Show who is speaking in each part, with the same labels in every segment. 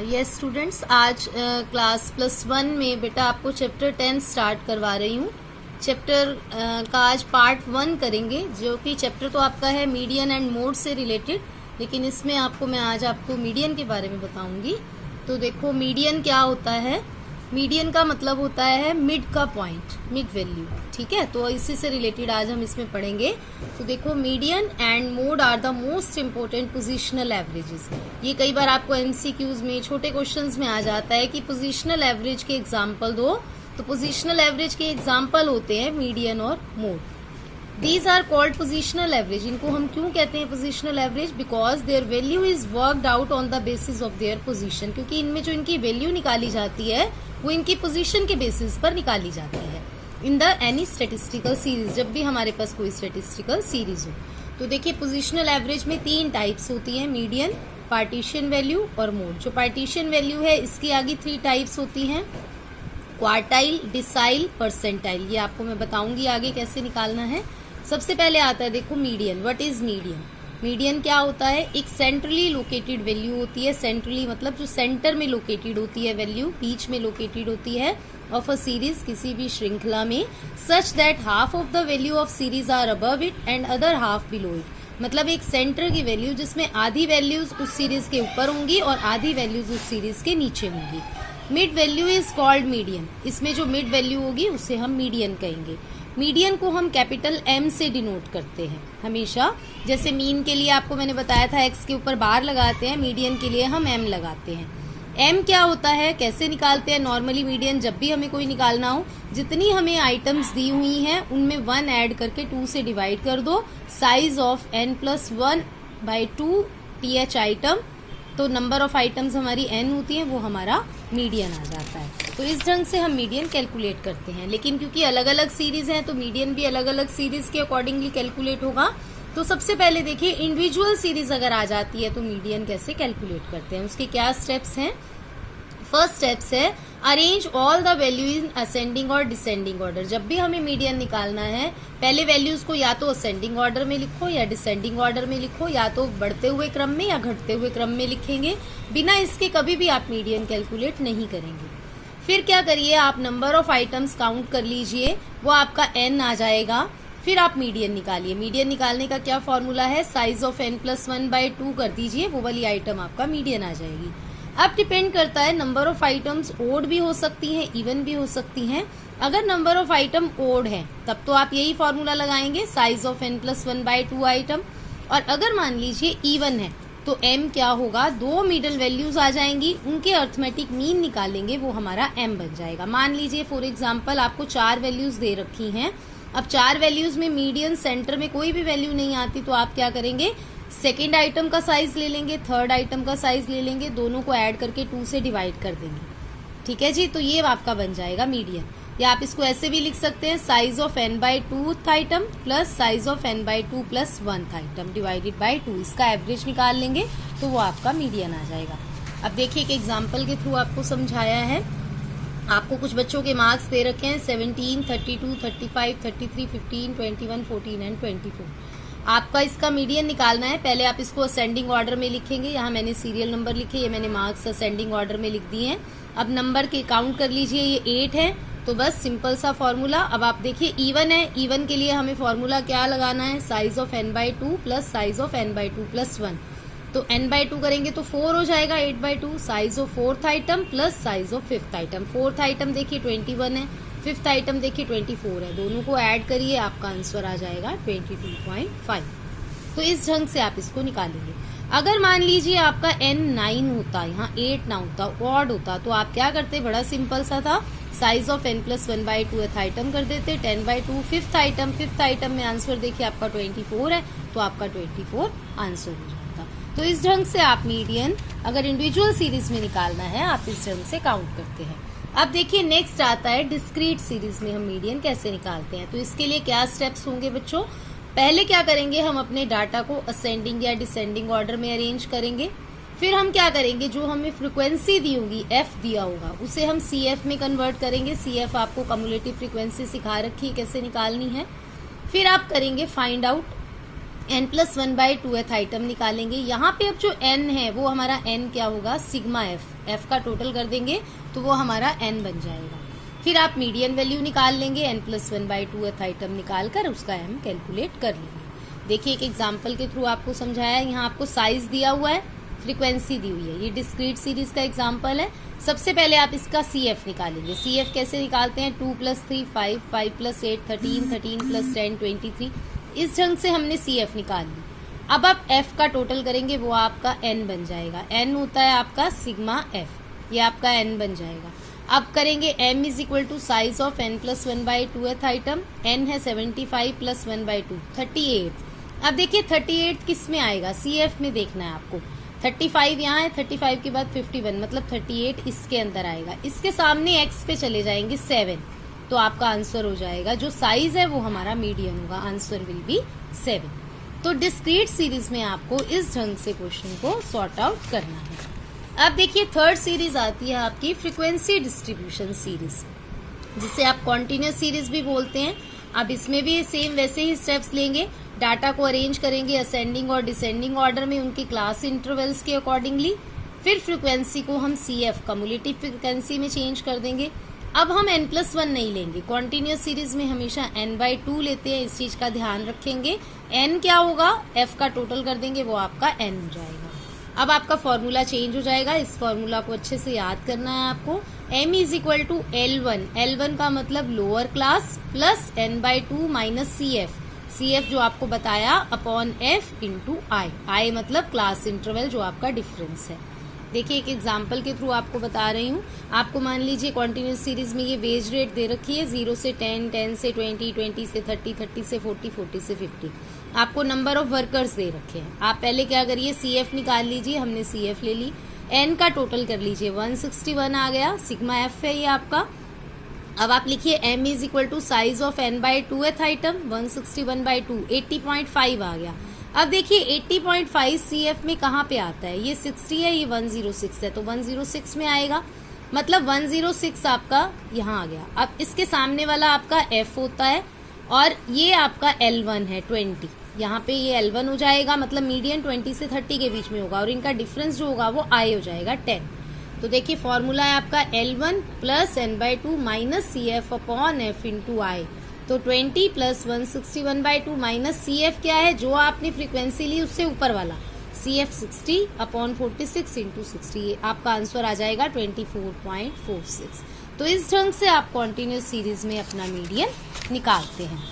Speaker 1: Yes students, आज class +1 में बेटा आपको चैप्टर 10 स्टार्ट करवा रही हूँ। चैप्टर का आज पार्ट 1 करेंगे, जो कि चैप्टर तो आपका है मीडियन एंड मोड से रिलेटेड, लेकिन इसमें मैं आज आपको मीडियन के बारे में बताऊंगी। तो देखो, मीडियन क्या होता है। मीडियन का मतलब होता है मिड का पॉइंट, मिड वैल्यू, ठीक है। तो इसी से रिलेटेड आज हम इसमें पढ़ेंगे। तो देखो, median and mode are the most important positional averages. ये कई बार आपको एमसीक्यूज में, छोटे क्वेश्चंस में आ जाता है कि पोजिशनल एवरेज के एग्जाम्पल दो। तो पोजिशनल एवरेज के एग्जाम्पल होते हैं मीडियन और mode. These are called positional average. इनको हम क्यों कहते हैं positional average? Because their value is worked out on the basis of their position. क्योंकि इनमें जो इनकी वैल्यू निकाली जाती है वो इनकी पोजीशन के बेसिस पर निकाली जाती है in the any statistical series, जब भी हमारे पास कोई स्टेटिस्टिकल सीरीज हो। तो देखिए, पोजीशनल एवरेज में 3 टाइप्स होती हैं, मीडियन, पार्टीशन वैल्यू और मोड। जो पार्टीशन वैल्यू है इसकी आगे 3 टाइप्स होती हैं, क्वार्टाइल, डिसाइल, परसेंटाइल। ये आपको मैं बताऊंगी आगे कैसे निकालना है। सबसे पहले आता है देखो median. What is median? Median क्या होता है? एक सेंट्रली लोकेटेड वैल्यू होती है। सेंट्रली मतलब जो सेंटर में लोकेटेड होती है वैल्यू, बीच में लोकेटेड होती है ऑफ अ सीरीज, किसी भी श्रृंखला में, such that half of the value of series are above it and other half below it. मतलब एक सेंटर की वैल्यू जिसमें आधी वैल्यूज उस सीरीज के ऊपर होंगी और आधी वैल्यूज उस सीरीज के नीचे होंगी। Mid value is called median. इसमें जो मिड वैल्यू होगी उसे हम मीडियन कहेंगे। मीडियन को हम कैपिटल एम से डिनोट करते हैं हमेशा। जैसे मीन के लिए आपको मैंने बताया था एक्स के ऊपर बार लगाते हैं, मीडियन के लिए हम एम लगाते हैं। एम क्या होता है, कैसे निकालते हैं? नॉर्मली मीडियन जब भी हमें कोई निकालना हो, जितनी हमें आइटम्स दी हुई हैं उनमें 1 ऐड करके 2 से डिवाइड कर दो। Size of n+1/2 th item, तो नंबर ऑफ आइटम्स हमारी n होती है, वो हमारा मीडियन आ जाता है। तो इस ढंग से हम मीडियन कैलकुलेट करते हैं। लेकिन क्योंकि अलग अलग सीरीज हैं तो मीडियन भी अलग अलग सीरीज के अकॉर्डिंगली कैलकुलेट होगा। तो सबसे पहले देखिए, इंडिविजुअल सीरीज अगर आ जाती है तो मीडियन कैसे कैलकुलेट करते हैं, उसके क्या स्टेप्स हैं। फर्स्ट स्टेप्स है arrange all the value in ascending और डिसेंडिंग ऑर्डर। जब भी हमें मीडियन निकालना है, पहले वैल्यूज को या तो असेंडिंग ऑर्डर में लिखो या डिसेंडिंग ऑर्डर में लिखो, या तो बढ़ते हुए क्रम में या घटते हुए क्रम में लिखेंगे। बिना इसके कभी भी आप मीडियन कैलकुलेट नहीं करेंगे। फिर क्या करिए, आप नंबर ऑफ आइटम्स काउंट कर लीजिए, वो आपका n आ जाएगा। फिर आप मीडियन निकालिए। मीडियन निकालने का क्या फॉर्मूला है? साइज ऑफ n+1/2 कर दीजिए, वो वाली आइटम आपका मीडियन आ जाएगी। अब डिपेंड करता है, नंबर ऑफ आइटम्स ओड भी हो सकती हैं, इवन भी हो सकती हैं। अगर नंबर ऑफ आइटम ओड है तब तो आप यही फॉर्मूला लगाएंगे, साइज ऑफ n+1/2 आइटम। और अगर मान लीजिए इवन है तो m क्या होगा, 2 मिडल वैल्यूज आ जाएंगी, उनके अर्थमेटिक मीन निकालेंगे, वो हमारा m बन जाएगा। मान लीजिए फॉर एग्जांपल आपको 4 वैल्यूज दे रखी हैं। अब 4 वैल्यूज में मीडियन सेंटर में कोई भी वैल्यू नहीं आती, तो आप क्या करेंगे, सेकेंड आइटम का साइज ले लेंगे, थर्ड आइटम का साइज ले लेंगे, दोनों को ऐड करके 2 से डिवाइड कर देंगे। ठीक है जी, तो ये आपका बन जाएगा मीडियन। या आप इसको ऐसे भी लिख सकते हैं, size of n/2 item plus size of n/2 + 1 item divided by 2। इसका एवरेज निकाल लेंगे तो वो आपका मीडियन आ जाएगा। अब देखिए, एक एग्जाम्पल के थ्रू आपको समझाया है। आपको कुछ बच्चों के मार्क्स दे रखे हैं 17, 32, 35, 33, 15, 21, 14 एंड 24। आपका इसका मीडियन निकालना है। पहले आप इसको असेंडिंग ऑर्डर में लिखेंगे। यहाँ मैंने सीरियल नंबर लिखे, ये मैंने मार्क्स असेंडिंग ऑर्डर में लिख दिए हैं। अब नंबर के काउंट कर लीजिए, ये 8 है, तो बस सिंपल सा फॉर्मूला। अब आप देखिए, इवन है, इवन के लिए हमें फॉर्मूला क्या लगाना है, size of n/2 plus size of n/2 + 1। तो n/2 करेंगे तो 4 हो जाएगा, 8/2। Size of 4th item plus size of 5th item. 4th item देखिए 21 है, 5th आइटम देखिए 24 है, दोनों को ऐड करिए, आपका आंसर आ जाएगा 22.5। तो इस ढंग से आप इसको निकालेंगे। अगर मान लीजिए आपका n 9 होता, यहाँ 8 ना होता, ऑड होता, तो आप क्या करते? बड़ा सिंपल सा था, साइज ऑफ n+1/2 आइटम कर देते, 10/2। 5th आइटम में आंसर देखिए आपका 24 है, तो आपका 24 आंसर हो जाता। तो इस ढंग से आप मीडियन अगर इंडिविजुअल सीरीज में निकालना है, आप इस ढंग से काउंट करते हैं। अब देखिए, नेक्स्ट आता है डिस्क्रीट सीरीज में हम मीडियन कैसे निकालते हैं। तो इसके लिए क्या स्टेप्स होंगे बच्चों? पहले क्या करेंगे, हम अपने डाटा को असेंडिंग या डिसेंडिंग ऑर्डर में अरेंज करेंगे। फिर हम क्या करेंगे, जो हमें फ्रीक्वेंसी दी होगी, f दिया होगा, उसे हम CF में कन्वर्ट करेंगे। CF आपको कम्युलेटिव फ्रीक्वेंसी सिखा रखी है कैसे निकालनी है। फिर आप करेंगे फाइंड आउट n+1/2th आइटम निकालेंगे। यहाँ पे अब जो n है वो हमारा n क्या होगा, सिग्मा f का टोटल कर देंगे तो वो हमारा n बन जाएगा। फिर आप मीडियन वैल्यू निकाल लेंगे, n+1/2th आइटम निकाल कर उसका m कैलकुलेट कर लेंगे। देखिए एक एग्जाम्पल के थ्रू आपको समझाया, यहाँ आपको साइज दिया हुआ है, फ्रीक्वेंसी दी हुई है, ये डिस्क्रीट सीरीज का एग्जाम्पल है। सबसे पहले आप इसका CF निकालेंगे। CF कैसे निकालते हैं, 2 + 3 5, 5 + 8 13, 13 + 10 23। इस ढंग से हमने CF निकाल ली। अब आप F का टोटल करेंगे, वो आपका N बन जाएगा। N होता है आपका सिग्मा F, ये आपका N बन जाएगा। अब करेंगे m = size of n+1/2th item. n है 75 + 1/2 38। अब देखिए 38 किस में आएगा, CF में देखना है आपको। 35 यहाँ है, 35 के बाद 51 मतलब 38 इसके अंदर आएगा। इसके सामने x पे चले जाएंगे 7, तो आपका आंसर हो जाएगा, जो साइज है वो हमारा मीडियन होगा, आंसर विल बी 7। तो डिस्क्रीट सीरीज में आपको इस ढंग से क्वेश्चन को सॉर्ट आउट करना है। अब देखिए थर्ड सीरीज आती है आपकी फ्रीक्वेंसी डिस्ट्रीब्यूशन सीरीज, जिसे आप कॉन्टिन्यूस सीरीज भी बोलते हैं। अब इसमें भी सेम वैसे ही स्टेप्स लेंगे, डाटा को अरेंज करेंगे असेंडिंग और डिसेंडिंग ऑर्डर में उनके क्लास इंटरवल्स के अकॉर्डिंगली। फिर फ्रीक्वेंसी को हम CF कम्युलेटिव फ्रीक्वेंसी में चेंज कर देंगे। अब हम n+1 नहीं लेंगे, कॉन्टिन्यूस सीरीज में हमेशा n/2 लेते हैं, इस चीज का ध्यान रखेंगे। n क्या होगा, f का टोटल कर देंगे, वो आपका n हो जाएगा। अब आपका फॉर्मूला चेंज हो जाएगा, इस फॉर्मूला को अच्छे से याद करना है आपको। m = L1, L1 का मतलब lower class plus n/2 minus CF जो आपको बताया अपॉन f × I मतलब क्लास इंटरवल जो आपका डिफरेंस है। देखिए एक एग्जाम्पल के थ्रू आपको बता रही हूँ। आपको मान लीजिए कॉन्टिन्यूस सीरीज में ये वेज रेट दे रखी है, 0 से 10, 10 से 20, 20 से 30, 30 से 40, 40 से 50। आपको नंबर ऑफ वर्कर्स दे रखे हैं। आप पहले क्या करिए, CF निकाल लीजिए, हमने CF ले ली। n का टोटल कर लीजिए, 161 आ गया, सिग्मा f है ये आपका। अब आप लिखिए m = size of n/2th item, 161/2 80.5 आ गया। अब देखिए 80.5 CF में कहाँ पे आता है, ये 60 है, ये 106 है, तो 106 में आएगा, मतलब 106 आपका यहाँ आ गया। अब इसके सामने वाला आपका F होता है और ये आपका L1 है 20, यहाँ पे ये L1 हो जाएगा, मतलब मीडियन 20 से 30 के बीच में होगा और इनका डिफरेंस जो होगा वो I हो जाएगा 10। तो देखिए फॉर्मूला है आपका L1 + n/2 minus CF upon F × I। तो 20 + 161/2 माइनस CF क्या है, जो आपने फ्रीक्वेंसी ली उससे ऊपर वाला, CF 60 अपॉन 46 × 60, आपका आंसर आ जाएगा 24.46। तो इस ढंग से आप कॉन्टिन्यूस सीरीज में अपना मीडियन निकालते हैं।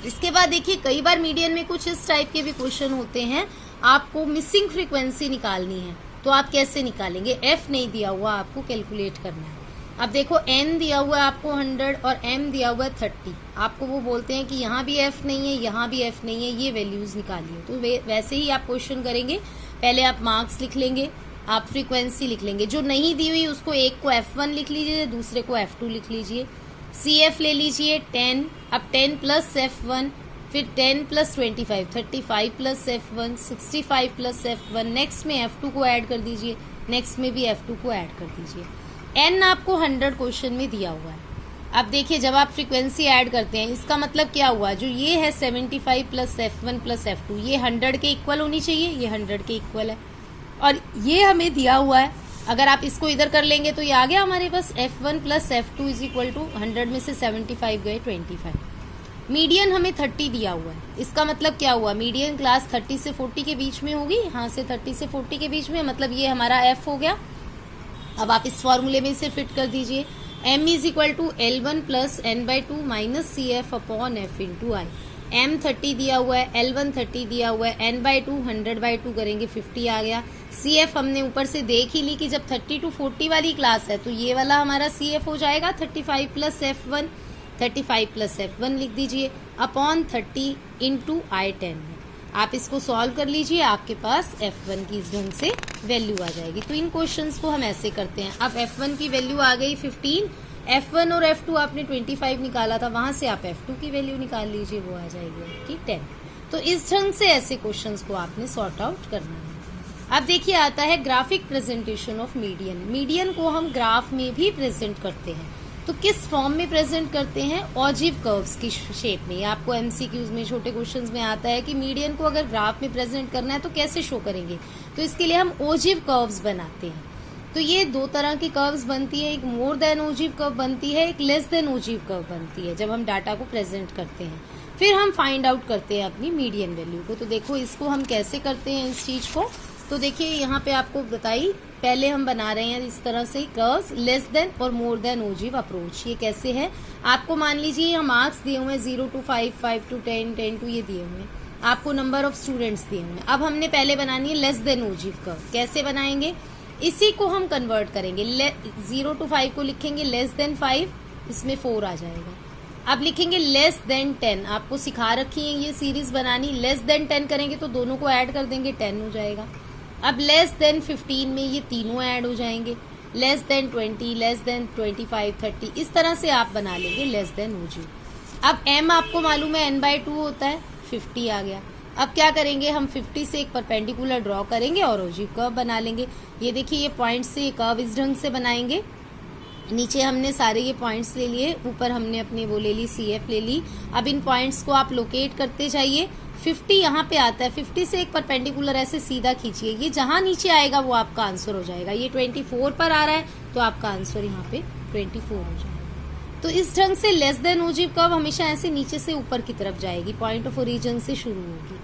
Speaker 1: इसके बाद देखिए कई बार मीडियन में कुछ इस टाइप के भी क्वेश्चन होते हैं, आपको मिसिंग फ्रीक्वेंसी निकालनी है, तो आप कैसे निकालेंगे। F नहीं दिया हुआ, आपको कैलकुलेट करना है। अब देखो n दिया हुआ है आपको 100 और m दिया हुआ है 30। आपको वो बोलते हैं कि यहाँ भी f नहीं है, यहाँ भी f नहीं है, ये वैल्यूज निकालिए। तो वैसे ही आप क्वेश्चन करेंगे, पहले आप मार्क्स लिख लेंगे, आप फ्रीक्वेंसी लिख लेंगे, जो नहीं दी हुई उसको एक को F1 लिख लीजिए, दूसरे को F2 लिख लीजिए। CF ले लीजिए 10, अब 10 + F1, फिर 10 + 25 35 + F1 65 + F1, नेक्स्ट में F2 को ऐड कर दीजिए, नेक्स्ट में भी F2 को ऐड कर दीजिए। n आपको 100 क्वेश्चन में दिया हुआ है। अब देखिए जब आप फ्रीक्वेंसी ऐड करते हैं, इसका मतलब क्या हुआ, जो ये है 75 + F1 + F2, ये 100 के इक्वल होनी चाहिए, ये 100 के इक्वल है और ये हमें दिया हुआ है। अगर आप इसको इधर कर लेंगे तो ये आ गया हमारे पास F1 + F2 = 100 में से 75 गए 25। मीडियन हमें 30 दिया हुआ है, इसका मतलब क्या हुआ, मीडियन क्लास 30 से 40 के बीच में होगी, यहाँ से 30 से 40 के बीच में, मतलब ये हमारा F हो गया। अब आप इस फॉर्मूले में इसे फिट कर दीजिए, m = L1 + n/2 minus CF upon F × I। m 30 दिया हुआ है, L1 30 दिया हुआ है, n/2 100/2 करेंगे 50 आ गया। CF हमने ऊपर से देख ही ली कि जब 30 to 40 वाली क्लास है तो ये वाला हमारा CF हो जाएगा 35 + F1, 35 + F1 लिख दीजिए अपॉन 30 × I10 में। आप इसको सॉल्व कर लीजिए, आपके पास F1 की इस ढंग से वैल्यू आ जाएगी। तो इन क्वेश्चंस को हम ऐसे करते हैं। अब F1 की वैल्यू आ गई 15, F1 और F2 आपने 25 निकाला था, वहां से आप F2 की वैल्यू निकाल लीजिए, वो आ जाएगी आपकी 10। तो इस ढंग से ऐसे क्वेश्चंस को आपने सॉर्ट आउट करना है। अब देखिए आता है graphic presentation of median. Median को हम ग्राफ में भी प्रेजेंट करते हैं। तो किस फॉर्म में प्रेजेंट करते हैं? ऑजिव कर्व्स की शेप में। आपको एमसीक्यूज में, छोटे क्वेश्चंस में आता है कि मीडियन को अगर ग्राफ में प्रेजेंट करना है तो कैसे शो करेंगे, तो इसके लिए हम ओजिव कर्व्स बनाते हैं। तो ये दो तरह की कर्व्स बनती है, एक मोर देन ओजिव कर्व बनती है, एक लेस देन ओजिव कर्व बनती है जब हम डाटा को प्रेजेंट करते हैं। फिर हम फाइंड आउट करते हैं अपनी मीडियन वैल्यू को। तो देखो इसको हम कैसे करते हैं इस चीज को। तो देखिए यहाँ पे आपको बताई, पहले हम बना रहे हैं इस तरह से कर्व्स, लेस देन और मोर देन ओजिव अप्रोच। ये कैसे है, आपको मान लीजिए यहाँ मार्क्स दिए हुए हैं 0 to 5, 5 to 10, 10 to ये दिए हुए हैं, आपको नंबर ऑफ स्टूडेंट्स दिए हुए हैं। अब हमने पहले बनानी है लेस देन ओजिव कर्व। कैसे बनाएंगे, इसी को हम कन्वर्ट करेंगे। 0 to 5 को लिखेंगे लेस देन 5, इसमें 4 आ जाएगा। अब लिखेंगे लेस देन 10, आपको सिखा रखी है ये सीरीज बनानी। लेस देन 10 करेंगे तो दोनों को ऐड कर देंगे, 10 हो जाएगा। अब लेस देन 15 में ये तीनों ऐड हो जाएंगे। लेस देन 20, लेस देन 25, 30, इस तरह से आप बना लेंगे लेस देन ओजिव। अब m आपको मालूम है n/2 होता है, 50 आ गया। अब क्या करेंगे, हम 50 से एक परपेंडिकुलर ड्रॉ करेंगे और ओजिव कर्व बना लेंगे। ये देखिए ये पॉइंट से कर्व इस ढंग से बनाएंगे। नीचे हमने सारे ये पॉइंट्स ले लिए, ऊपर हमने अपने वो ले ली, CF ले ली। अब इन पॉइंट्स को आप लोकेट करते जाइए। 50 यहाँ पे आता है, 50 से एक परपेंडिकुलर ऐसे सीधा खींचिए, ये जहां नीचे आएगा वो आपका आंसर हो जाएगा। ये 24 पर आ रहा है तो आपका आंसर यहाँ पे 24 हो जाएगा। तो इस ढंग से लेस देन ओजिव कर्व हमेशा ऐसे नीचे से ऊपर की तरफ जाएगी, पॉइंट ऑफ ओरिजिन से शुरू होगी,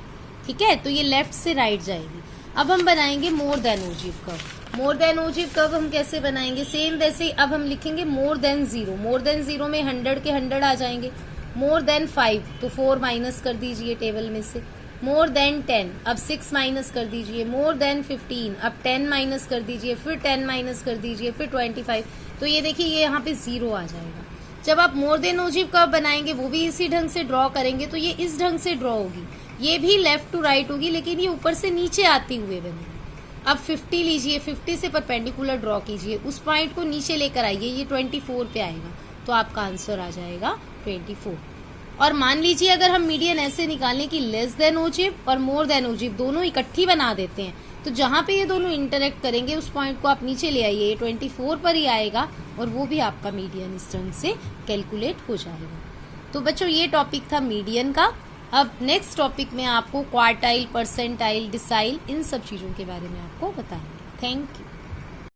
Speaker 1: ठीक है। तो ये लेफ्ट से राइट जाएगी। अब हम बनाएंगे more than ogive curve. More than ogive curve हम कैसे बनाएंगे, सेम वैसे ही। अब हम लिखेंगे मोर देन 0। मोर देन 0 में 100 के 100 आ जाएंगे। मोर देन 5 तो 4 माइनस कर दीजिए टेबल में से। मोर देन 10, अब 6 माइनस कर दीजिए। मोर देन 15, अब 10 माइनस कर दीजिए, फिर 10 माइनस कर दीजिए, फिर 25। तो ये देखिए ये यहाँ पे 0 आ जाएगा। जब आप मोर देन ओजिव कर्व बनाएंगे वो भी इसी ढंग से ड्रॉ करेंगे, तो ये इस ढंग से ड्रॉ होगी। ये भी लेफ्ट टू राइट होगी, लेकिन ये ऊपर से नीचे आती हुए बनेगी। अब 50 लीजिए, 50 से परपेंडिकुलर ड्रॉ कीजिए, उस पॉइंट को नीचे लेकर आइए, ये 24 पे आएगा, तो आपका आंसर आ जाएगा 24। और मान लीजिए अगर हम मीडियन ऐसे निकालें कि लेस देन ओजिव और मोर देन ओजिव दोनों इकट्ठी बना देते हैं, तो जहां पे ये दोनों इंटरेक्ट करेंगे उस पॉइंट को आप नीचे ले आइए, ये 24 पर ही आएगा और वो भी आपका मीडियन इस ढंग से कैलकुलेट हो जाएगा। तो बच्चों ये टॉपिक था मीडियन का। अब नेक्स्ट टॉपिक में आपको क्वार्टाइल, परसेंटाइल, डिसाइल, इन सब चीजों के बारे में आपको बताएंगे। Thank you.